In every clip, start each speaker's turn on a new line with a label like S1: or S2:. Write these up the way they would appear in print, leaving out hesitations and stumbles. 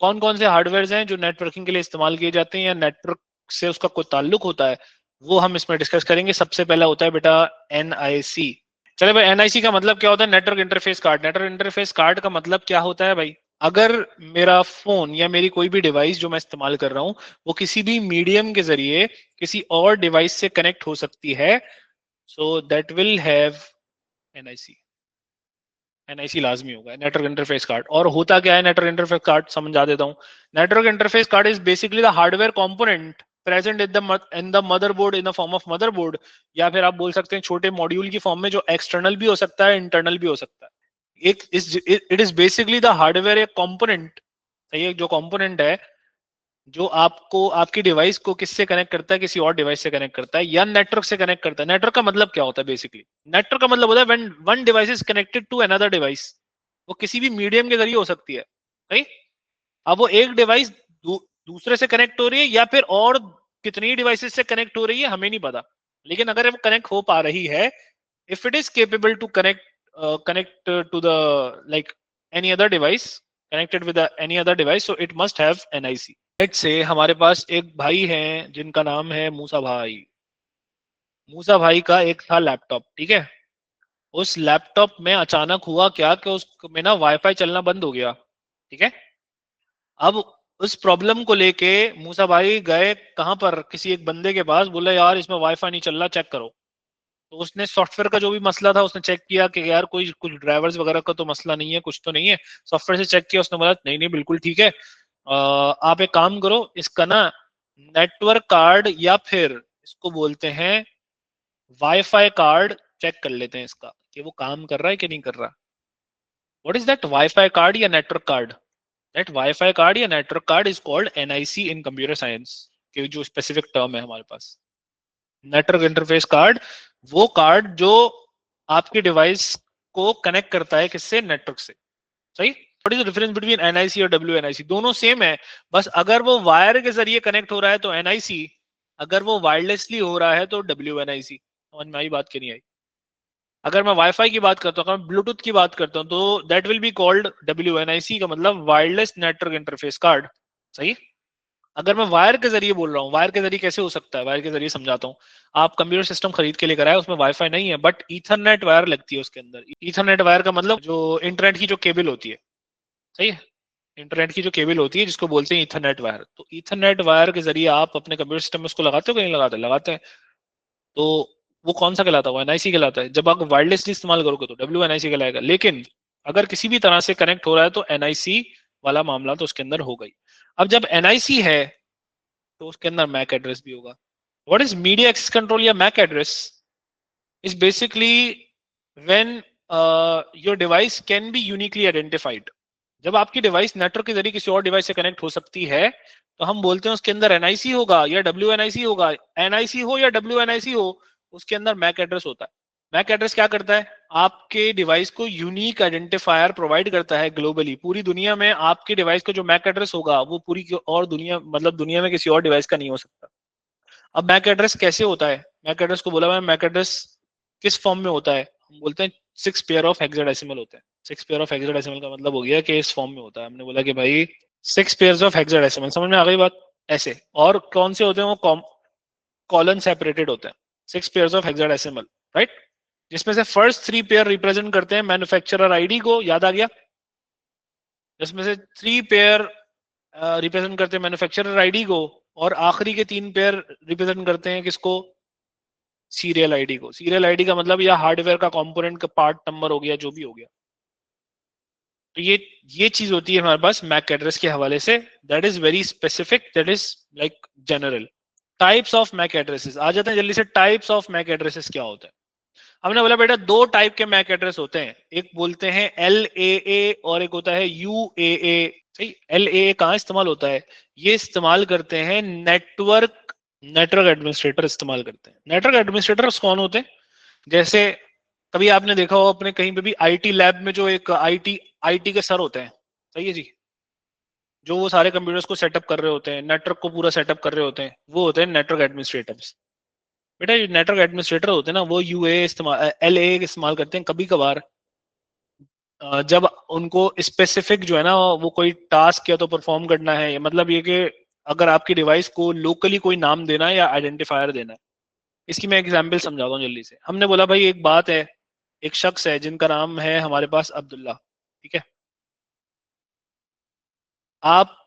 S1: कौन कौन से हार्डवेयर हैं जो नेटवर्किंग के लिए इस्तेमाल किए जाते हैं या नेटवर्क से उसका कोई ताल्लुक होता है, वो हम इसमें डिस्कस करेंगे। सबसे पहला होता है बेटा NIC। चले भाई, NIC का मतलब क्या होता है? Network interface card. Network interface card का मतलब क्या होता है भाई? अगर मेरा फोन या मेरी कोई भी डिवाइस जो मैं इस्तेमाल कर रहा हूं वो किसी भी मीडियम के जरिए किसी और डिवाइस से कनेक्ट हो सकती है, so that will have NIC। NIC लाजमी होगा, नेटवर्क इंटरफेस कार्ड। और होता क्या है नेटवर्क इंटरफेस कार्ड, समझा देता हूं। Network interface card is basically the hardware component present in the motherboard in the form of motherboard, या फिर आप बोल सकते हैं छोटे मॉड्यूल की फॉर्म में, जो एक्सटर्नल भी हो सकता है इंटरनल भी हो सकता है। एक it is basically the hardware एक कंपोनेंट, सही है, जो कंपोनेंट है जो आपको आपकी डिवाइस को किससे कनेक्ट करता है, किसी और डिवाइस से कनेक्ट करता है या नेटवर्क से कनेक्ट करता है। नेटवर्क का मतलब क्या होता है? बेसिकली नेटवर्क का मतलब होता है when one device is connected to another device. वो किसी भी मीडियम के जरिए हो सकती है, सही। अब वो एक डिवाइस दूसरे से कनेक्ट हो रही है या फिर और कितनी डिवाइसेस से कनेक्ट हो रही है हमें नहीं पता, लेकिन अगर वो कनेक्ट हो पा रही है, if it is capable to connect to the like any other device, connected with any other device, so it must have NIC। Let's say हमारे पास एक भाई हैं जिनका नाम है मूसा भाई। मूसा भाई का एक था लैपटॉप, ठीक है। उस लैपटॉप में अचानक हुआ क्या कि उसमें ना वाईफाई चलना बंद हो गया, ठीक है। अब उस प्रॉब्लम को लेके मूसा भाई गए कहां पर, किसी एक बंदे के पास, बोला यार इसमें वाईफाई नहीं चल रहा, चेक करो। तो उसने सॉफ्टवेयर का जो भी मसला था उसने चेक किया कि यार कोई कुछ ड्राइवर्स वगैरह का तो मसला नहीं है, कुछ तो नहीं है। सॉफ्टवेयर से चेक किया, उसने बोला नहीं नहीं बिल्कुल ठीक है। आप एक काम करो, इसका ना नेटवर्क कार्ड या फिर इसको बोलते हैं वाईफाई कार्ड चेक कर लेते हैं इसका कि वो काम कर रहा है कि नहीं कर रहा। What is that wifi card या network card? That wifi card या network card is called NIC in computer science के जो स्पेसिफिक टर्म है हमारे पास। नेटवर्क इंटरफेस कार्ड वो कार्ड जो आपकी डिवाइस को कनेक्ट करता है किससे? नेटवर्क से, सही। What is the difference between NIC और WNIC? दोनों सेम है, बस अगर वो वायर के जरिए कनेक्ट हो रहा है तो NIC, अगर वो वायरलेसली हो रहा है तो WNIC। समझ में आई बात की नहीं आई? अगर मैं वाईफाई की बात करता हूँ, अगर मैं ब्लूटूथ की बात करता हूँ, तो that will be called WNIC का मतलब वायरलेस नेटवर्क इंटरफेस कार्ड, सही। अगर मैं वायर के जरिए बोल रहा हूँ, वायर के जरिए कैसे हो सकता है? वायर के जरिए समझाता हूँ। आप कंप्यूटर सिस्टम खरीद के लेकर आए, उसमें वाईफाई नहीं है बट ईथरनेट वायर लगती है उसके अंदर। ईथरनेट वायर का मतलब जो इंटरनेट की जो केबल होती है, सही है। इंटरनेट की जो केबल होती है जिसको बोलते हैं ईथरनेट वायर, तो ईथरनेट वायर के जरिए आप अपने कंप्यूटर सिस्टम में उसको लगाते हो कि नहीं लगाते? लगाते हैं। तो वो कौन सा कहलाता है? NIC कहलाता है। जब आप वायरलेसली इस्तेमाल करोगे तो WNIC कहलाएगा। लेकिन अगर किसी भी तरह से कनेक्ट हो रहा है तो NIC वाला मामला तो उसके अंदर हो गई। अब जब NIC है तो उसके अंदर मैक एड्रेस भी होगा। What is media access control या MAC address? Is basically when your device can be uniquely identified. जब आपकी डिवाइस नेटवर्क के जरिए किसी और डिवाइस से कनेक्ट हो सकती है तो हम बोलते हैं उसके अंदर NIC होगा या WNIC होगा। NIC हो या WNIC हो, उसके अंदर मैक एड्रेस होता है। मैक एड्रेस क्या करता है? आपके डिवाइस को यूनिक आइडेंटिफायर प्रोवाइड करता है ग्लोबली। पूरी दुनिया में आपके डिवाइस का जो मैक एड्रेस होगा वो पूरी और दुनिया, मतलब दुनिया में किसी और डिवाइस का नहीं हो सकता। अब मैक एड्रेस कैसे होता है? मैक एड्रेस को बोला मैं, मैक एड्रेस किस फॉर्म में होता है? हम बोलते हैं 6 पेयर ऑफ हेक्साडेसिमल होते हैं। 6 पेयर ऑफ हेक्साडेसिमल का मतलब हो गया कि इस फॉर्म में होता है। हमने बोला कि भाई 6 पेयर्स ऑफ हेक्साडेसिमल, समझ में आ गई बात? ऐसे। और कौन से होते हैं? वो कॉलन सेपरेटेड होते हैं। 6 पेयर्स ऑफ हेक्साडेसिमल, राइट। जिसमें से फर्स्ट 3 पेयर रिप्रेजेंट करते हैं मैन्युफैक्चरर आईडी को, याद आ गया। जिसमें से 3 पेयर रिप्रेजेंट करते हैं मैन्युफैक्चरर आईडी को, और आखिरी के 3 पेयर रिप्रेजेंट करते हैं किसको? सीरियल आईडी को। सीरियल आईडी का मतलब या हार्डवेयर का कंपोनेंट का पार्ट नंबर हो गया, जो भी हो गया। तो ये चीज होती है हमारे पास मैक एड्रेस के हवाले से। That is very specific, that is like general. Types of MAC addresses आ जाते हैं जल्दी से। टाइप्स ऑफ मैक एड्रेसेस क्या होता है? हमने बोला बेटा 2 टाइप के मैक एड्रेस होते हैं, एक बोलते हैं LAA और एक होता है UAA। सही। LAA कहाँ इस्तेमाल होता है? ये इस्तेमाल करते हैं नेटवर्क एडमिनिस्ट्रेटर इस्तेमाल करते हैं। नेटवर्क एडमिनिस्ट्रेटर कौन होते हैं? जैसे कभी आपने देखा हो अपने कहीं पे भी IT लैब में जो एक आईटी के सर होते हैं, सही है जी, जो वो सारे कंप्यूटर्स को सेटअप कर रहे होते हैं, नेटवर्क को पूरा सेटअप कर रहे होते हैं, वो होते हैं नेटवर्क एडमिनिस्ट्रेटर्स। बेटा ये नेटवर्क एडमिनिस्ट्रेटर होते हैं ना, वो UA इस्तेमाल LA इस्तेमाल करते हैं कभी कभार जब उनको स्पेसिफिक जो है ना वो कोई टास्क या तो परफॉर्म करना है, मतलब ये कि अगर आपकी डिवाइस को लोकली कोई नाम देना है या आइडेंटिफायर देना है। इसकी मैं एग्जांपल समझाता हूँ जल्दी से। हमने बोला भाई एक बात है, एक शख्स है जिनका नाम है हमारे पास अब्दुल्ला, ठीक है। आप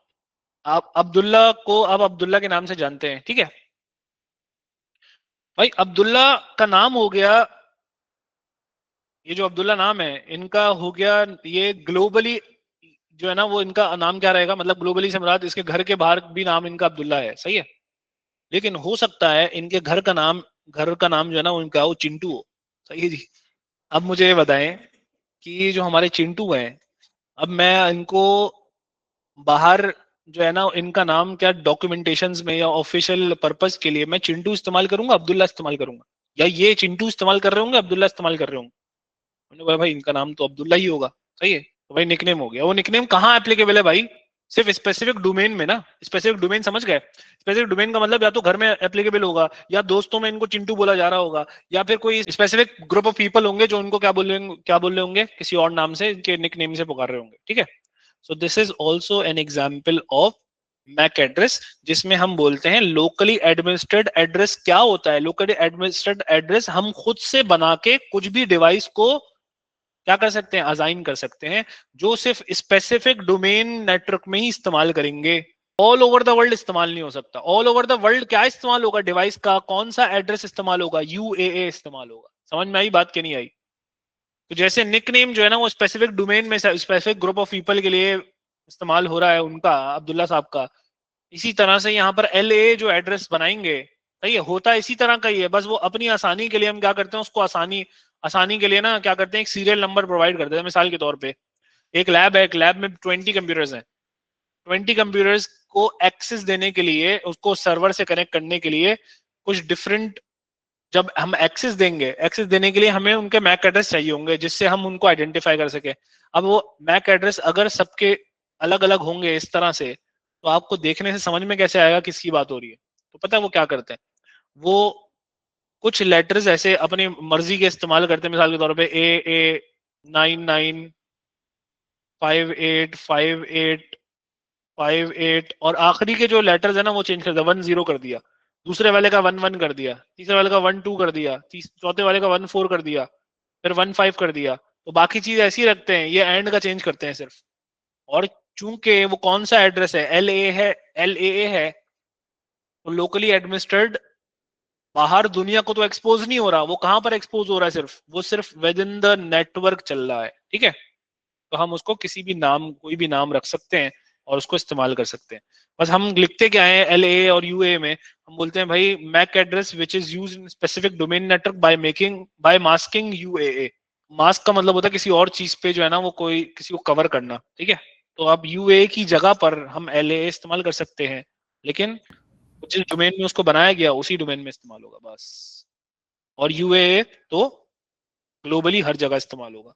S1: आप अब्दुल्ला को आप अब्दुल्ला के नाम से जानते हैं, ठीक है भाई। अब्दुल्ला का नाम हो गया, ये जो अब्दुल्ला नाम है इनका हो गया, ये ग्लोबली जो है ना वो इनका नाम क्या रहेगा, मतलब ग्लोबली से मुराद इसके घर के बाहर भी नाम इनका अब्दुल्ला है, सही है। लेकिन हो सकता है इनके घर का नाम जो है ना उनका वो चिंटू हो, सही है जी। अब मुझे ये बताएं कि जो हमारे चिंटू हैं, अब मैं इनको बाहर जो है ना इनका नाम क्या डॉक्यूमेंटेशंस में या ऑफिशियल पर्पस के लिए मैं चिंटू इस्तेमाल करूंगा, अब्दुल्ला इस्तेमाल करूंगा, या ये चिंटू इस्तेमाल कर रहे होंगे अब्दुल्ला इस्तेमाल कर रहे होंगे। मैंने बोला भाई इनका नाम तो अब्दुल्ला ही होगा, सही है। तो भाई निकनेम हो गया। वो निकनेम कहाँ एप्लीकेबल है भाई, सिर्फ स्पेसिफिक डोमेन में ना। स्पेसिफिक डोमेन समझ गए? स्पेसिफिक डोमेन का मतलब या तो घर में एप्लीकेबल होगा, या दोस्तों में इनको चिंटू बोला जा रहा होगा, या फिर कोई स्पेसिफिक ग्रुप ऑफ पीपल होंगे जो उनको क्या बोल रहे होंगे किसी और नाम से, इनके निकनेम से पुकार रहे होंगे, ठीक है। So this is also an example of MAC address, जिसमें हम बोलते हैं लोकली एडमिनिस्ट्रेड एड्रेस। क्या होता है लोकली एडमिनिस्ट्रेड एड्रेस? हम खुद से बना के कुछ भी डिवाइस को क्या कर सकते हैं, असाइन कर सकते हैं, जो सिर्फ स्पेसिफिक डोमेन नेटवर्क में ही इस्तेमाल करेंगे। ऑल ओवर द वर्ल्ड इस्तेमाल नहीं हो सकता। ऑल ओवर द वर्ल्ड क्या इस्तेमाल होगा, डिवाइस का कौन सा एड्रेस इस्तेमाल होगा, यूएए इस्तेमाल होगा। समझ में आई बात कि नहीं आई? तो जैसे निकनेम जो है ना वो स्पेसिफिक डोमेन में स्पेसिफिक ग्रुप ऑफ पीपल के लिए इस्तेमाल हो रहा है उनका, अब्दुल्ला साहब का, इसी तरह से यहाँ पर एल ए जो एड्रेस बनाएंगे, सही है, होता इसी तरह का ही है। बस वो अपनी आसानी के लिए हम क्या करते हैं, उसको आसानी आसानी के लिए ना क्या करते हैं, एक सीरियल नंबर प्रोवाइड करते हैं। मिसाल के तौर पे एक लैब है, एक लैब में 20 कंप्यूटर्स हैं। 20 कंप्यूटर्स को एक्सेस देने के लिए, उसको सर्वर से कनेक्ट करने के लिए कुछ डिफरेंट, जब हम एक्सेस देंगे, एक्सेस देने के लिए हमें उनके मैक एड्रेस चाहिए होंगे जिससे हम उनको आइडेंटिफाई कर सके। अब वो मैक एड्रेस अगर सबके अलग अलग होंगे इस तरह से, तो आपको देखने से समझ में कैसे आएगा किसकी बात हो रही है? तो पता है वो क्या करते हैं, वो कुछ लेटर्स ऐसे अपनी मर्जी के इस्तेमाल करते हैं। मिसाल के तौर पे ए 99 58 58 58, और आखिरी के जो लेटर्स है ना वो चेंज कर दिया, 10 कर दिया, दूसरे वाले का 11 कर दिया, तीसरे वाले का 12 कर दिया, चौथे वाले का 14 कर दिया, फिर 15 कर दिया। तो बाकी चीज ऐसी रखते हैं, ये एंड का चेंज करते हैं सिर्फ। और चूंकि वो कौन सा एड्रेस है, एल ए है, तो लोकली एडमिनिस्ट्रेड, बाहर दुनिया को तो एक्सपोज नहीं हो रहा। वो कहां पर एक्सपोज हो रहा है, सिर्फ वो सिर्फ विद इन द नेटवर्क चल रहा है, ठीक है। तो हम उसको किसी भी नाम, कोई भी नाम रख सकते हैं और उसको इस्तेमाल कर सकते हैं। बस हम लिखते क्या है एल ए और यू ए में, हम बोलते हैं भाई MAC address which is use in specific domain network by masking यूएए। मास्क का मतलब होता है किसी और चीज पे जो है ना वो कोई किसी को कवर करना, ठीक है। तो अब यूए की जगह पर हम एल ए इस्तेमाल कर सकते हैं, लेकिन जिस डोमेन में उसको बनाया गया उसी डोमेन में इस्तेमाल होगा बस। और यूए तो ग्लोबली हर जगह इस्तेमाल होगा।